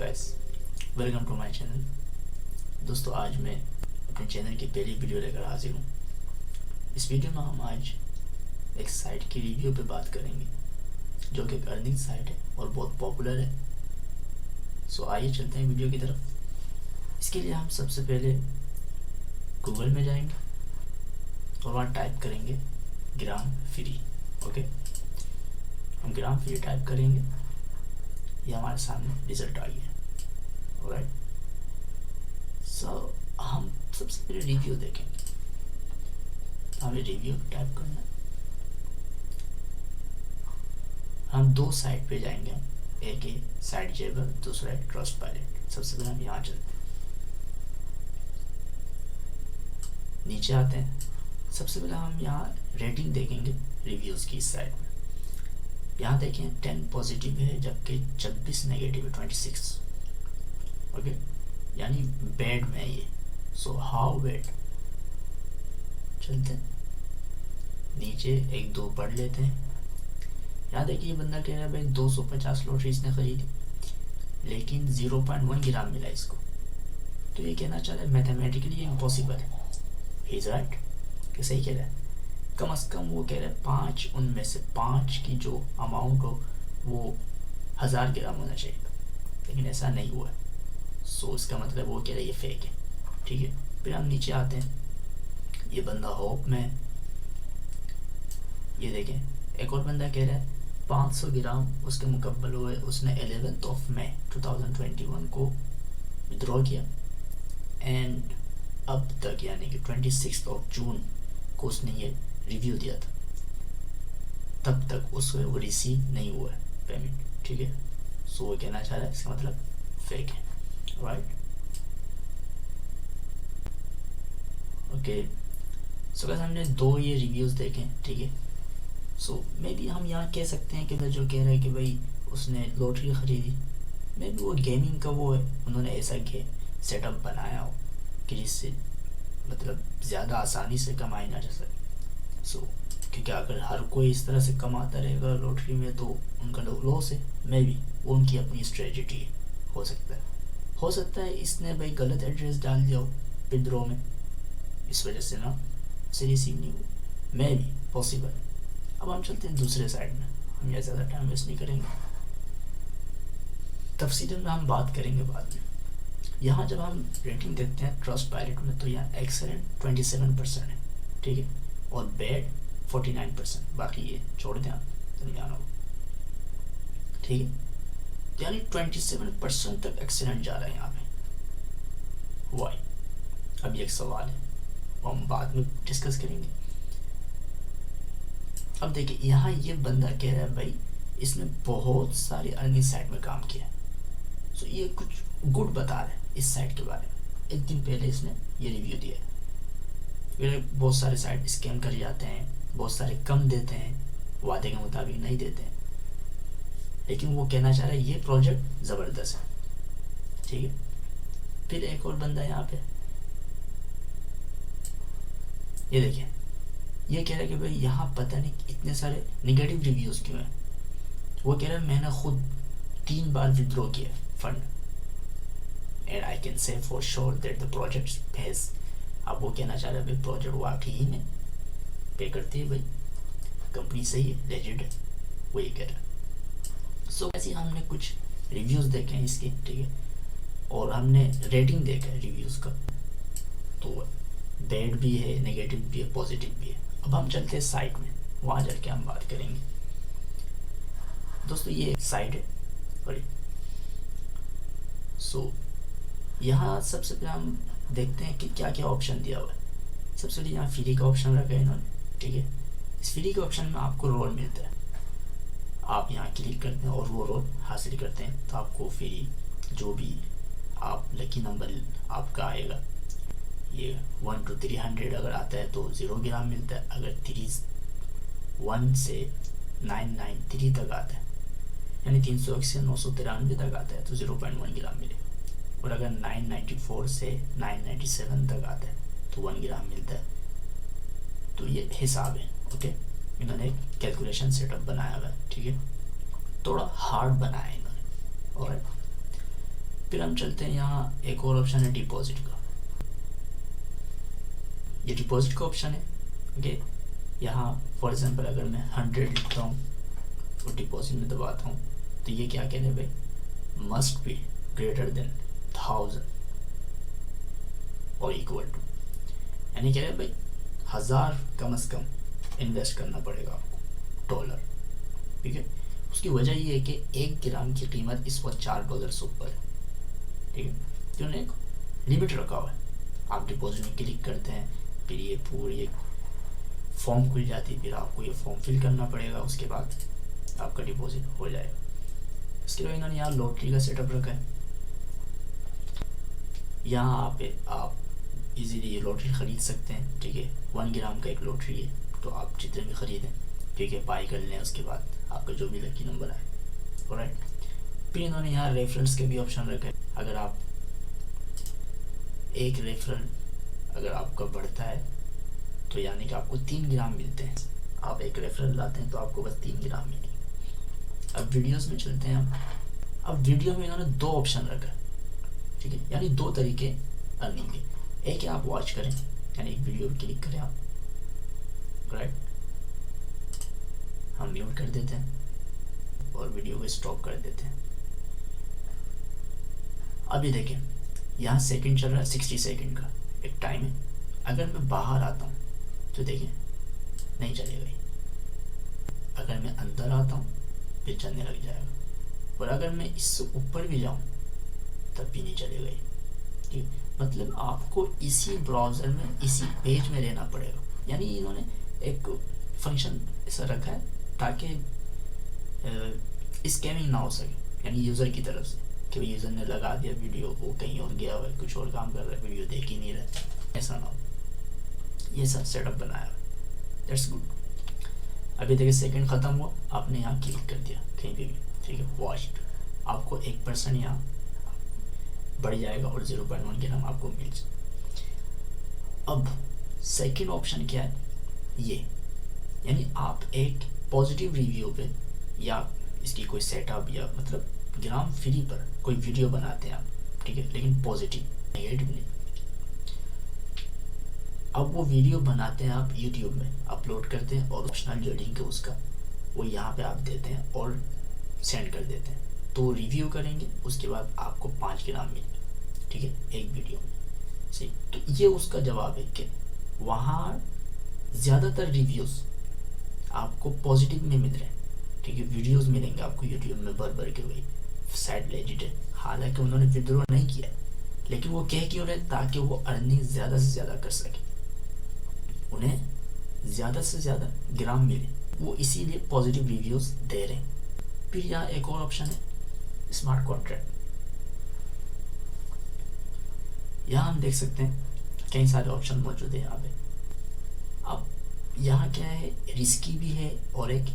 Guys, welcome to my channel. दोस्तों, आज मैं अपने चैनल की पहली वीडियो लेकर हाजिर हूँ। इस वीडियो में हम आज एक साइट की रिव्यू पे बात करेंगे जो कि एक अर्निंग साइट है और बहुत पॉपुलर है। सो आइए चलते हैं वीडियो की तरफ। इसके लिए हम सबसे पहले गूगल में जाएंगे और वहाँ टाइप करेंगे ग्राम फ्री। ओके, हम ग्राम फ्री टाइप करेंगे, ये हमारे सामने रिजल्ट आ गया। ऑलराइट, सो हम सबसे पहले रिव्यू देखेंगे। हमें रिव्यू टाइप करना है। हम दो साइट पे जाएंगे, एक है साइट जेबर, दूसरा है ट्रस्टपाइलट। सबसे पहले हम यहाँ चलते हैं, नीचे आते हैं। सबसे पहले हम यहाँ रेटिंग देखेंगे रिव्यूज़ की इस साइट में। यहाँ देखें 10 पॉजिटिव है जबकि 26 नेगेटिव है, 26। ओके, यानी बैड में ये। सो हाउ बैड, चलते हैं नीचे, एक दो पढ़ लेते हैं। यहाँ देखिए, बंदा कह रहा है भाई 250 लॉटरी इसने खरीदी लेकिन 0.1 ग्राम मिला इसको। तो ये कहना चाह रहा है मैथमेटिकली इम्पॉसिबल है। ही इज राइट, कि सही कह रहा है। कम से कम वो कह रहा है 5 उनमें से 5 की जो अमाउंट हो वो 1000 ग्राम होना चाहिए, लेकिन ऐसा नहीं हुआ। सो इसका मतलब वो कह रहा है ये फेक है। ठीक है, फिर हम नीचे आते हैं। ये बंदा होप में, ये देखें एक और बंदा कह रहा है 500 ग्राम उसके मुकब्बल हुए। उसने 11 मई 2021 को विड्रॉ किया एंड अब तक यानी कि 26 जून को उसने ये रिव्यू दिया था, तब तक उसको वो रिसीव नहीं हुआ है पेमेंट। ठीक है, सो वो कहना चाह रहा है इसका मतलब फेक है। Right, okay. सो गाइस, हमने दो ये रिव्यूज़ देखे। ठीक है, सो मे बी हम यहाँ कह सकते हैं कि जो कह रहा है कि भाई उसने लॉटरी ख़रीदी, मे बी वो गेमिंग का वो है, उन्होंने ऐसा गेम सेटअप बनाया हो कि जिससे मतलब ज़्यादा आसानी से कमाई ना जा सके। सो क्योंकि अगर हर कोई इस तरह से कमाता रहेगा लॉटरी में तो उनका लॉस है। मे बी वो उनकी अपनी स्ट्रेटजी हो सकता है इसने भाई गलत एड्रेस डाल दिया हो विड्रॉ में, इस वजह से ना से रिसीव नहीं हुआ। May be possible. अब हम चलते हैं दूसरे साइड में, हम यहाँ ज़्यादा टाइम वेस्ट नहीं करेंगे, तफसील में हम बात करेंगे बाद में। यहाँ जब हम रेटिंग देते हैं ट्रस्टपाइलट में तो यहाँ एक्सेलेंट 27% है। ठीक है, और बैड 49%। बाकी ये छोड़ दें आप, ध्यान हो। ठीक है, यानी 27% तक एक्सेलेंट जा रहा है यहाँ पे। वाई? अब ये एक सवाल है, वो हम बाद में डिस्कस करेंगे। अब देखिए, यहाँ ये बंदा कह रहा है भाई इसने बहुत सारी अर्निंग साइट में काम किया। सो ये कुछ गुड बता रहा है इस साइट के बारे में। एक दिन पहले इसने ये रिव्यू दिया है। बहुत सारे साइट स्कैम कर जाते हैं, बहुत सारे कम देते हैं, वादे के मुताबिक नहीं देते हैं, लेकिन वो कहना चाह रहा है ये प्रोजेक्ट ज़बरदस्त है। ठीक है, फिर एक और बंदा यहाँ पे, ये देखिए, ये कह रहा है कि भाई यहाँ पता नहीं इतने सारे निगेटिव रिव्यूज़ क्यों हैं। वो कह रहा है मैंने खुद 3 बार विड्रॉ किया fund and I can say for sure that the project page. अब वो कहना चाह रहा है भाई प्रोजेक्ट वाकई ही में पे करती है, भाई कंपनी सही है, लेजिट है, वो ये कह रहा है। सो ऐसे हमने कुछ रिव्यूज़ देखे हैं इसके। ठीक है, और हमने रेटिंग देखा है रिव्यूज़ का, तो बैड भी है, नेगेटिव भी है, पॉजिटिव भी है। अब हम चलते हैं साइट में, वहाँ जाके हम बात करेंगे। दोस्तों, ये साइट है बड़ी। सो यहाँ सबसे पहले हम देखते हैं कि क्या क्या ऑप्शन दिया हुआ है। सबसे पहले यहाँ फ्री का ऑप्शन रखा है इन्होंने। ठीक है, इस फ्री के ऑप्शन में आपको रोल मिलता है। आप यहाँ क्लिक करते हैं और वो रोल हासिल करते हैं तो आपको फ्री जो भी आप लकी नंबर आपका आएगा, ये 1 to 300 अगर आता है तो 0 ग्राम मिलता है। अगर 1 से 993 तक आता है यानी 301 से 993 तक आता है तो 0.1 ग्राम मिलेगा। और अगर 994 से 997 तक आता है तो 1 ग्राम मिलता है। तो ये हिसाब है। ओके, इन्होंने एक कैलकुलेशन सेटअप बनाया हुआ है। ठीक है, थोड़ा हार्ड बनाया है इन्होंने। और फिर हम चलते हैं, यहाँ एक और ऑप्शन है डिपॉजिट का। ये डिपॉजिट का ऑप्शन है। ओके, यहाँ फॉर एग्जांपल अगर मैं 100 लिखता हूँ और डिपॉजिट में दबाता हूँ, तो ये क्या कह रहे हैं भाई, मस्ट बी ग्रेटर देन 1000 और इक्वल टू, यानी कह रहे हैं भाई 1000 कम से कम इन्वेस्ट करना पड़ेगा आपको डॉलर। ठीक है, उसकी वजह ये है कि 1 ग्राम की कीमत इस वक्त $4 से ऊपर है। ठीक है, तो उन्होंने एक लिमिट रखा हुआ है। आप डिपॉजिट में क्लिक करते हैं, फिर ये पूरी एक फॉर्म खुल जाती है, फिर आपको ये फॉर्म फिल करना पड़ेगा, उसके बाद आपका डिपॉजिट हो जाएगा। इसके अलावा इन्होंने यहाँ लॉटरी का सेटअप रखा है। यहाँ आप इजीली ये लॉटरी ख़रीद सकते हैं। ठीक है, 1 ग्राम का एक लॉटरी है, तो आप जितने भी ख़रीदें, ठीक है, बाई कर लें, उसके बाद आपका जो भी लकी नंबर आए। ऑलराइट, फिर इन्होंने यहाँ रेफरेंस के भी ऑप्शन रखे हैं। अगर आप एक रेफरल अगर आपका बढ़ता है तो यानी कि आपको 3 ग्राम मिलते हैं। आप एक रेफरल लाते हैं तो आपको बस 3 ग्राम मिलेंगे। अब वीडियोस में चलते हैं हम। अब वीडियो में इन्होंने 2 ऑप्शन रखा है। ठीक है, यानी 2 तरीके अर्निंग के। एक है आप वॉच करें, यानी एक वीडियो क्लिक करें आप, राइट, हम म्यूट कर देते हैं और वीडियो को स्टॉप कर देते हैं। अभी देखें, यहाँ सेकंड चल रहा है 60 सेकंड का एक टाइम है। अगर मैं बाहर आता हूँ तो देखें नहीं चलेगा ही। अगर मैं अंदर आता हूँ फिर चलने लग जाएगा, और अगर मैं इससे ऊपर भी जाऊँ तब भी नहीं चलेगा ही। ठीक, मतलब आपको इसी ब्राउज़र में इसी पेज में रहना पड़ेगा। यानी इन्होंने एक फंक्शन ऐसा रखा है ताकि स्कैमिंग ना हो सके, यानी यूज़र की तरफ से कि यूज़र ने लगा दिया वीडियो, वो कहीं और गया हुआ है, कुछ और काम कर रहा है, वीडियो देख ही नहीं रहा, ऐसा ना हो। ये सब सेटअप बनाया, दैट्स गुड। अभी देखिए सेकंड ख़त्म हुआ, आपने यहाँ क्लिक कर दिया कहीं पे भी, ठीक है, वॉच्ड, आपको 1% यहाँ बढ़ जाएगा और 0.1 ग्राम आपको मिल जाए। अब सेकंड ऑप्शन क्या है, ये यानी आप एक पॉजिटिव रिव्यू पे या इसकी कोई सेटअप या मतलब ग्राम फ्री पर कोई वीडियो बनाते हैं आप, ठीक है, लेकिन पॉजिटिव, नेगेटिव नहीं। अब वो वीडियो बनाते हैं आप यूट्यूब में अपलोड करते हैं और ऑप्शनल जो लिंक है उसका वो यहाँ पे आप देते हैं और सेंड कर देते हैं, तो रिव्यू करेंगे, उसके बाद आपको 5 ग्राम मिलेगा। ठीक है, एक वीडियो में सही। तो ये उसका जवाब है कि वहाँ ज़्यादातर रिव्यूज़ आपको पॉजिटिव में मिल रहे हैं। ठीक है, वीडियोस मिलेंगे आपको यूट्यूब में भर के वही साइड लेजिट है। हालांकि उन्होंने विड्रॉ नहीं किया, लेकिन वो कह क्यों रहे, ताकि वो अर्निंग ज़्यादा से ज़्यादा कर सके, उन्हें ज़्यादा से ज़्यादा ग्राम मिले, वो इसीलिए पॉजिटिव रिव्यूज़ दे रहे हैं। फिर यहाँ एक और ऑप्शन है स्मार्ट कॉन्ट्रैक्ट। यहाँ हम देख सकते हैं कई सारे ऑप्शन मौजूद है यहाँ पे। अब यहाँ क्या है, रिस्की भी है और एक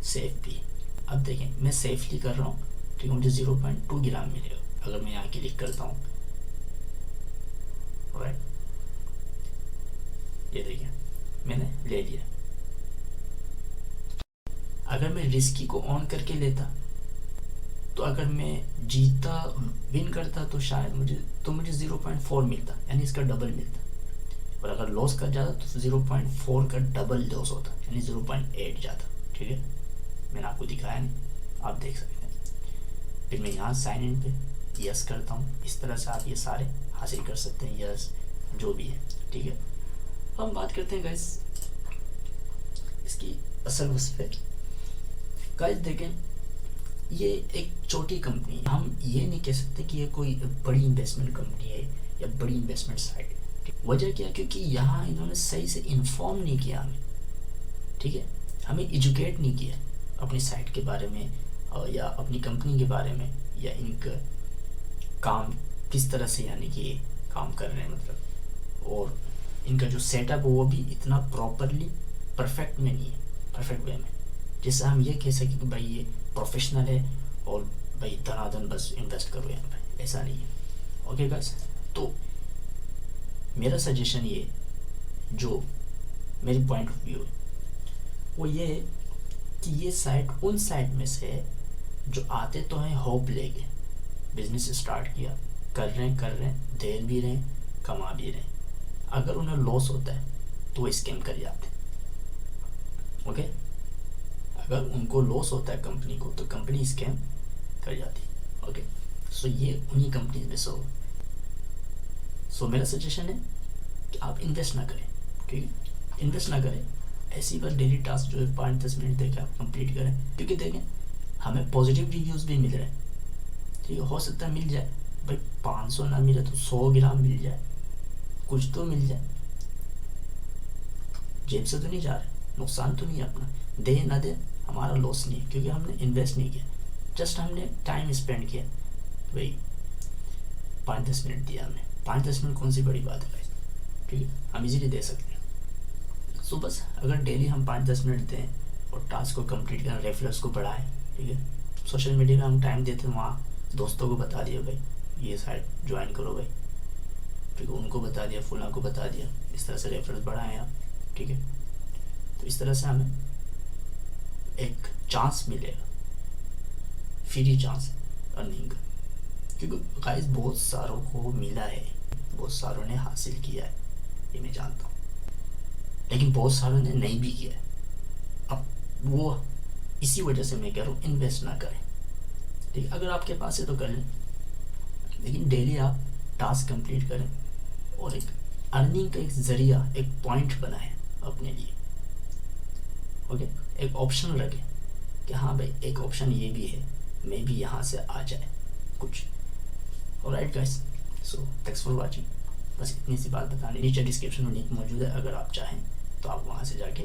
सेफ भी है। अब देखें मैं सेफली कर रहा हूँ, ठीक है, मुझे 0.2 ग्राम मिलेगा अगर मैं यहाँ क्लिक करता हूँ, राइट, ये देखिए मैंने ले लिया। अगर मैं रिस्की को ऑन करके लेता तो अगर मैं जीता विन करता तो शायद मुझे 0.4 मिलता, यानी इसका डबल मिलता, और अगर लॉस कर जाता तो 0.4 का डबल लॉस होता, यानी 0.8 जाता। ठीक है, मैंने आपको दिखाया नहीं, आप देख सकते हैं। फिर मैं यहाँ साइन इन पे यस करता हूँ, इस तरह से आप ये सारे हासिल कर सकते हैं, यस जो भी है। ठीक है, अब हम बात करते हैं गाइस इसकी असल उस पर। गाइस देखें, ये एक छोटी कंपनी है, हम ये नहीं कह सकते कि ये कोई बड़ी इन्वेस्टमेंट कंपनी है या बड़ी इन्वेस्टमेंट साइट है। वजह क्या, क्योंकि यहाँ इन्होंने सही से इन्फॉर्म नहीं किया हमें, ठीक है, हमें एजुकेट नहीं किया अपनी साइट के बारे में या अपनी कंपनी के बारे में, या इनका काम किस तरह से यानी कि काम कर रहे हैं मतलब, और इनका जो सेटअप है वो भी इतना प्रॉपरली परफेक्ट में नहीं है, परफेक्ट वे में, जिससे हम ये कह सकें कि भाई ये प्रोफेशनल है और भाई धनाधन बस इन्वेस्ट करो यहाँ पे, ऐसा नहीं है। ओके गाइस, तो मेरा सजेशन ये, जो मेरी पॉइंट ऑफ व्यू है वो ये है कि ये साइट उन साइट में से है जो आते तो हैं होप लेके, बिजनेस स्टार्ट किया, कर रहे हैं, दे भी रहे हैं, कमा भी रहे हैं, अगर उन्हें लॉस होता है तो वो स्कैम कर जाते हैं। ओके, अगर उनको लॉस होता है कंपनी को तो कंपनी स्कैम कर जाती है। ओके, सो ये उन्हीं कंपनी में सो मेरा सजेशन है कि आप इन्वेस्ट ना करें, ठीक है, इन्वेस्ट ना करें, ऐसी बस डेली टास्क जो है 5-10 मिनट देकर आप कंप्लीट करें, क्योंकि देखें हमें पॉजिटिव रिव्यूज़ भी मिल रहे हैं, ठीक है, हो सकता है मिल जाए भाई, 500 ना मिले तो 100 ग्राम मिल जाए, कुछ तो मिल जाए, जेब से तो नहीं जा रहे, नुकसान तो नहीं है अपना, दे ना दे हमारा लॉस नहीं है, क्योंकि हमने इन्वेस्ट नहीं किया, जस्ट हमने टाइम स्पेंड किया भाई, 5-10 मिनट दिया हमने, 5-10 मिनट कौन सी बड़ी बात है भाई, ठीक है, हम इजीली दे सकते हैं। सो बस अगर डेली हम 5-10 मिनट दें और टास्क को कंप्लीट करें, रेफरेंस को बढ़ाएं, ठीक है, सोशल मीडिया में हम टाइम देते हैं, वहाँ दोस्तों को बता दिया भाई ये साइट ज्वाइन करो भाई, ठीक है, उनको बता दिया, फुला को बता दिया, इस तरह से रेफरेंस बढ़ाएं आप, ठीक है, तो इस तरह से हमें एक चांस मिलेगा, फ्री चांस अर्निंग का, क्योंकि गाइस बहुत सारों को मिला है, बहुत सारों ने हासिल किया है, ये मैं जानता हूँ, लेकिन बहुत सारों ने नहीं भी किया है। अब वो इसी वजह से मैं कह रहा हूँ इन्वेस्ट ना करें, ठीक है, अगर आपके पास है तो कर लें, लेकिन डेली आप टास्क कंप्लीट करें और एक अर्निंग का एक ज़रिया, एक पॉइंट बनाएं अपने लिए। ओके, एक ऑप्शन रखें कि हाँ भाई एक ऑप्शन ये भी है, मे भी यहाँ से आ जाए कुछ। Alright guys, so thanks for watching, बस इतनी सी बात बताने, नीचे डिस्क्रिप्शन में लिंक मौजूद है, अगर आप चाहें तो आप वहाँ से जाके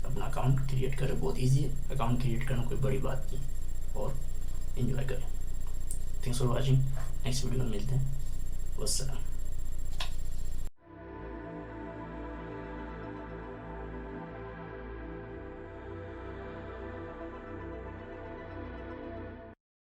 अपना अकाउंट क्रिएट करें, बहुत इजी है अकाउंट क्रिएट करना, कोई बड़ी बात नहीं, और एंजॉय करें। Thanks for watching, next video में मिलते हैं, वस्सलाम।